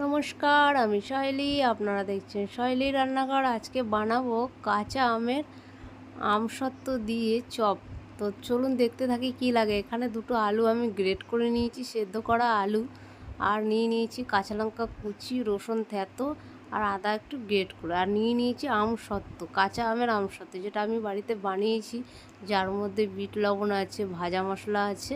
নমস্কার, আমি শৈলী। আপনারা দেখছেন শৈলী রান্নাঘর। আজকে বানাবো কাঁচা আমের আমসত্ত্ব দিয়ে চপ। তো চলুন দেখতে থাকি কি লাগে। এখানে দুটো আলু আমি গ্রেট করে নিয়েছি, সেদ্ধ করা আলু, আর নিয়ে নিয়েছি কাঁচা লঙ্কা কুচি, রসুন থ্যাতো আর আদা একটু গ্রেট করে, আর নিয়ে নিয়েছি আমসত্ত্ব, কাঁচা আমের আমসত্ত্ব, যেটা আমি বাড়িতে বানিয়েছি, যার মধ্যে বিট লবণ আছে, ভাজা মশলা আছে,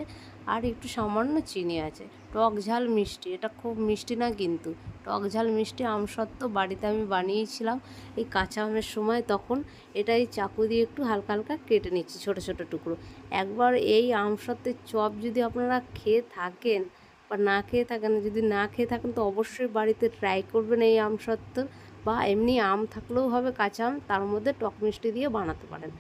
আর একটু সামান্য চিনি আছে। টক ঝাল মিষ্টি, এটা খুব মিষ্টি না কিন্তু, টক ঝাল মিষ্টি আমসত্ত্ব বাড়িতে আমি বানিয়েছিলাম এই কাঁচা আমের সময়। তখন এটা এই চাকু দিয়ে একটু হালকা হালকা কেটে নিচ্ছি ছোট ছোট টুকরো। একবার এই আমসত্ত্বের চপ যদি আপনারা খেয়ে থাকেন বা না খেয়ে থাকেন, যদি না খেয়ে থাকেন তো অবশ্যই বাড়িতে ট্রাই করবেন এই আমসত্ত্ব, বা এমনি আম থাকলেও হবে, কাঁচা আম, তার মধ্যে টক মিষ্টি দিয়ে বানাতে পারেন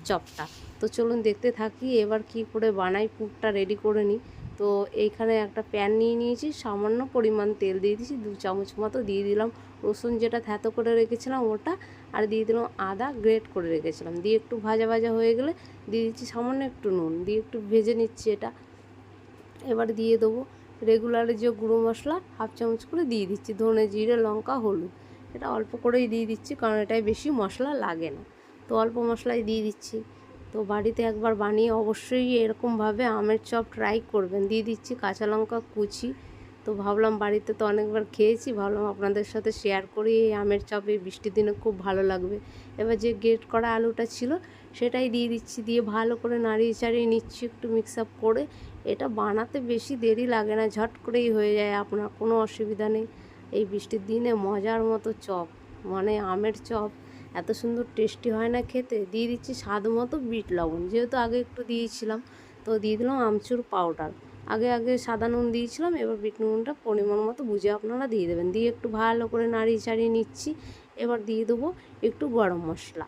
চপটা। তো চলুন দেখতে থাকি এবার কি করে বানাই, পুরটা রেডি করে নিই। তো এইখানে একটা প্যান নিয়ে নিয়েছি, সামান্য পরিমাণ তেল দিয়ে দিয়েছি, 2 চামচ মতো দিয়ে দিলাম রসুন যেটা থ্যাতো করে রেখেছিলাম ওটা, আর দিয়ে দিলাম আদা গ্রেট করে রেখেছিলাম, দিয়ে একটু ভাজা ভাজা হয়ে গেলে দিয়ে দিচ্ছি সামান্য একটু নুন, দিয়ে একটু ভেজে নিচ্ছি এটা। এবার দিয়ে দেবো রেগুলার যে গুঁড়ো মশলা, 1/2 চামচ করে দিয়ে দিচ্ছি, ধনে জিরে লঙ্কা হলুদ, এটা অল্প করেই দিয়ে দিচ্ছি কারণ এটায় বেশি মশলা লাগে না, তো অল্প মশলাই দিয়ে দিচ্ছি। তো বাড়িতে একবার বানিয়ে অবশ্যই এরকমভাবে আমের চপ ট্রাই করবেন। দিয়ে দিচ্ছি কাঁচা লঙ্কা কুচি। তো ভাবলাম বাড়িতে তো অনেকবার খেয়েছি, ভাবলাম আপনাদের সাথে শেয়ার করি, এই আমের চপ এই বৃষ্টির দিনে খুব ভালো লাগবে। এবার যে গ্রেট করা আলুটা ছিল সেটাই দিয়ে দিচ্ছি, দিয়ে ভালো করে নাড়িয়ে চাড়িয়ে নিচ্ছি একটু মিক্স আপ করে। এটা বানাতে বেশি দেরি লাগে না, ঝট করেই হয়ে যায়, আপনার কোনো অসুবিধা নেই। এই বৃষ্টির দিনে মজার মতো চপ, মানে আমের চপ এত সুন্দর টেস্টি হয় না খেতে। দিয়ে দিচ্ছি স্বাদ মতো বিট লবণ, যেহেতু আগে একটু দিয়েছিলাম, তো দিয়ে দিলাম আমচুর পাউডার। আগে আগে সাদা নুন দিয়েছিলাম, এবার বিট নুনটা পরিমাণ মতো বুঝে আপনারা দিয়ে দেবেন। দিয়ে একটু ভালো করে নাড়িয়ে চাড়িয়ে নিচ্ছি। এবার দিয়ে দেবো একটু গরম মশলা।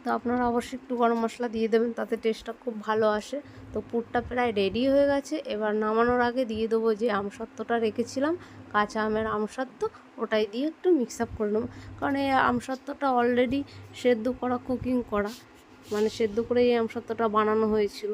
তো আপনারা অবশ্যই একটু গরম মশলা দিয়ে দেবেন, তাতে টেস্টটা খুব ভালো আসে। তো পুরটা প্রায় রেডি হয়ে গেছে। এবার নামানোর আগে দিয়ে দেবো যে আমসত্ত্বটা রেখেছিলাম, কাঁচা আমের আমসত্ত্ব, ওটাই দিয়ে একটু মিক্স আপ করে নেবো, কারণ এই আমসত্ত্বটা অলরেডি সেদ্ধ করা, কুকিং করা, মানে সেদ্ধ করে এই আমসত্ত্বটা বানানো হয়েছিল।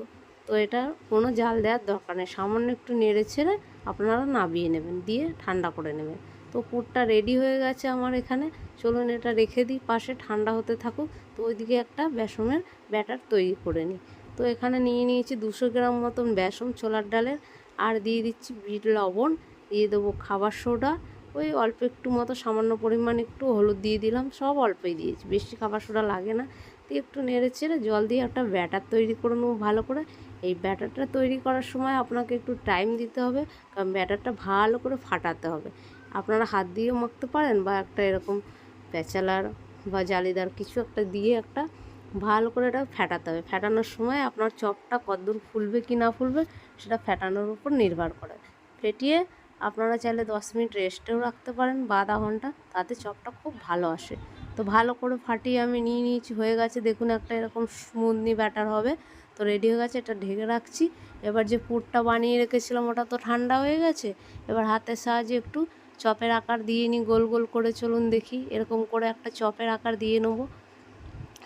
তো এটা কোনো জাল দেওয়ার দরকার নেই, সামান্য একটু নেড়ে ছেড়ে আপনারা নাবিয়ে নেবেন, দিয়ে ঠান্ডা করে নেবেন। তো পুরটা রেডি হয়ে গেছে আমার এখানে। চলুন এটা রেখে দিই পাশে, ঠান্ডা হতে থাকুক। তো ওইদিকে একটা বেসনের ব্যাটার তৈরি করে নিই। তো এখানে নিয়ে নিয়েছি 200 গ্রাম মতন বেসন ছোলার ডালের, আর দিয়ে দিচ্ছি বিট লবণ, দিয়ে দেবো খাবার সোডা, ওই অল্প একটু মতো সামান্য পরিমাণ একটু হলুদ দিয়ে দিলাম, সব অল্পই দিয়েছি, বেশি খাবার সোডা লাগে না। দিয়ে একটু নেড়ে চেড়ে জল দিয়ে একটা ব্যাটার তৈরি করে নেবো ভালো করে। এই ব্যাটারটা তৈরি করার সময় আপনাকে একটু টাইম দিতে হবে, কারণ ব্যাটারটা ভালো করে ফাটাতে হবে। আপনারা হাত দিয়েও মাখতে পারেন, বা একটা এরকম প্যাচালার বা জালিদার কিছু একটা দিয়ে একটা ভালো করে এটা ফেটাতে হবে। ফেটানোর সময় আপনার চপটা কতদূর ফুলবে কি না ফুলবে সেটা ফেটানোর উপর নির্ভর করে। ফেটিয়ে আপনারা চাইলে 10 মিনিট রেস্টেও রাখতে পারেন বা আধা ঘন্টা, তাতে চপটা খুব ভালো আসে। তো ভালো করে ফাটিয়ে আমি নিয়ে নিয়েছি, হয়ে গেছে দেখুন, একটা এরকম স্মুথনি ব্যাটার হবে। তো রেডি হয়ে গেছে, এটা ঢেকে রাখছি। এবার যে পুরটা বানিয়ে রেখেছিলাম ওটা তো ঠান্ডা হয়ে গেছে। এবার হাতের সাহায্যে একটু চপের আকার দিয়ে নিই গোল গোল করে। চলুন দেখি, এরকম করে একটা চপের আকার দিয়ে নেবো।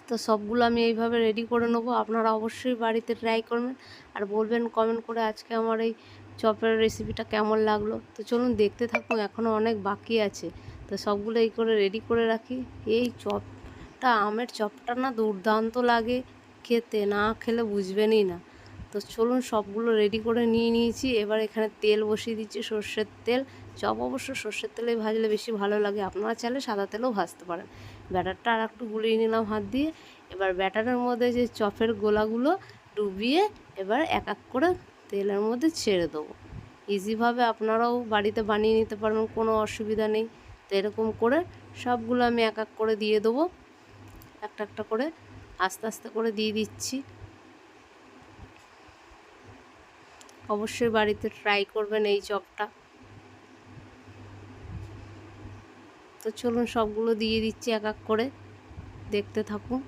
তো সবগুলো আমি এইভাবে রেডি করে নেবো। আপনারা অবশ্যই বাড়িতে ট্রাই করবেন আর বলবেন কমেন্ট করে আজকে আমার এই চপের রেসিপিটা কেমন লাগলো। তো চলুন দেখতে থাকুন, এখনও অনেক বাকি আছে। তো সবগুলো এই করে রেডি করে রাখি। এই চপটা, আমের চপটা না দুর্দান্ত লাগে খেতে, না খেলে বুঝবেনই না। তো চলুন সবগুলো রেডি করে নিয়ে নিয়েছি। এবার এখানে তেল বসিয়ে দিচ্ছি, সর্ষের তেল। চপ অবশ্য সর্ষের তেলেই ভাজলে বেশি ভালো লাগে, আপনারা চাইলে সাদা তেলেও ভাজতে পারেন। ব্যাটারটা আর একটু গুলিয়ে নিলাম হাত দিয়ে। এবার ব্যাটারের মধ্যে যে চপের গোলাগুলো ডুবিয়ে এবার এক এক করে তেলের মধ্যে ছেড়ে দেবো। ইজিভাবে আপনারাও বাড়িতে বানিয়ে নিতে পারবেন, কোনো অসুবিধা নেই। তো এরকম করে সবগুলো আমি এক এক করে দিয়ে দেবো, একটা একটা করে আস্তে আস্তে করে দিয়ে দিচ্ছি। অবশ্যই বাড়িতে ট্রাই করবেন এই চপটা। তো চলুন সবগুলো দিয়ে দিচ্ছি এক এক করে, দেখতে থাকুন।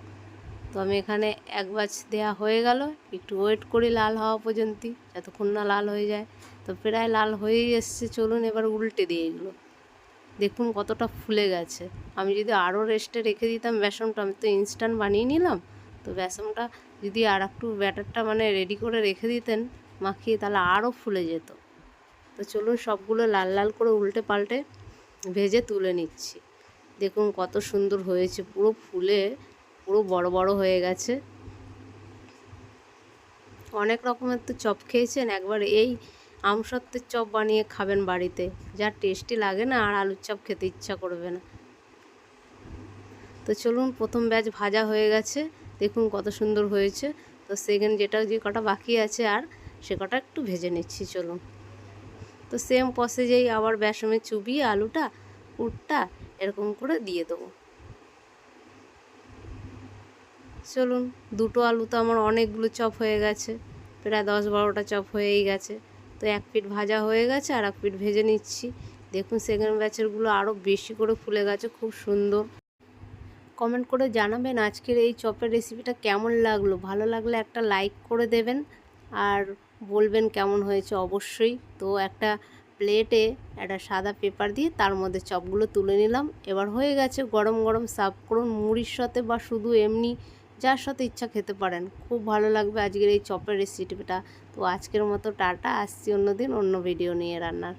তো আমি এখানে এক ব্যাচ দেওয়া হয়ে গেল, একটু ওয়েট করি লাল হওয়া পর্যন্ত, যতক্ষণ না লাল হয়ে যায়। তো প্রায় লাল হয়েই এসছে। চলুন এবার উল্টে দিয়ে এগুলো দেখুন কতটা ফুলে গেছে। আমি যদি আরও রেস্টে রেখে দিতাম বেসনটা, আমি তো ইনস্ট্যান্ট বানিয়ে নিলাম, তো বেসনটা যদি আর একটু ব্যাটারটা মানে রেডি করে রেখে দিতেন মাখিয়ে, তাহলে আরও ফুলে যেত। তো চলুন সবগুলো লাল লাল করে উল্টে পাল্টে ভেজে তুলে নিচ্ছি। দেখুন কত সুন্দর হয়েছে, পুরো ফুলে পুরো বড় বড় হয়ে গেছে। অনেক রকমের তো চপ খেয়েছেন, একবার এই আমসত্ত্বের চপ বানিয়ে খাবেন বাড়িতে, যা টেস্টি লাগে না, আর আলুর চপ খেতে ইচ্ছা করবে না। তো চলুন প্রথম ব্যাচ ভাজা হয়ে গেছে, দেখুন কত সুন্দর হয়েছে। তো সেকেন্ড যে কটা বাকি আছে আর সে কটা একটু ভেজে নিচ্ছি। চলুন, তো সেম প্রসেসেই আবার বেসনে চুবিয়ে আলুটা পুরটা এরকম করে দিয়ে দেবো। চলুন, দুটো আলু তো আমার অনেকগুলো চপ হয়ে গেছে, প্রায় 10-12টা চপ হয়েই গেছে। তো এক পিঠ ভাজা হয়ে গেছে আর এক পিঠ ভেজে নিচ্ছি। দেখুন সেকেন্ড ব্যাচেরগুলো আরও বেশি করে ফুলে গেছে, খুব সুন্দর। কমেন্ট করে জানাবেন আজকের এই চপের রেসিপিটা কেমন লাগলো। ভালো লাগলে একটা লাইক করে দেবেন আর বলবেন কেমন হয়েছে অবশ্যই। তো একটা প্লেটে একটা সাদা পেপার দিয়ে তার মধ্যে চপগুলো তুলে নিলাম। এবার হয়ে গেছে, গরম গরম সার্ভ করুন মুড়ির সাথে বা শুধু এমনি যার সাথে ইচ্ছা খেতে পারেন। খুব ভালো লাগবে আজকের এই চপের রেসিপিটা। তো আজকের মতো টাটা, আসছি অন্য দিন অন্য ভিডিও নিয়ে রান্নার।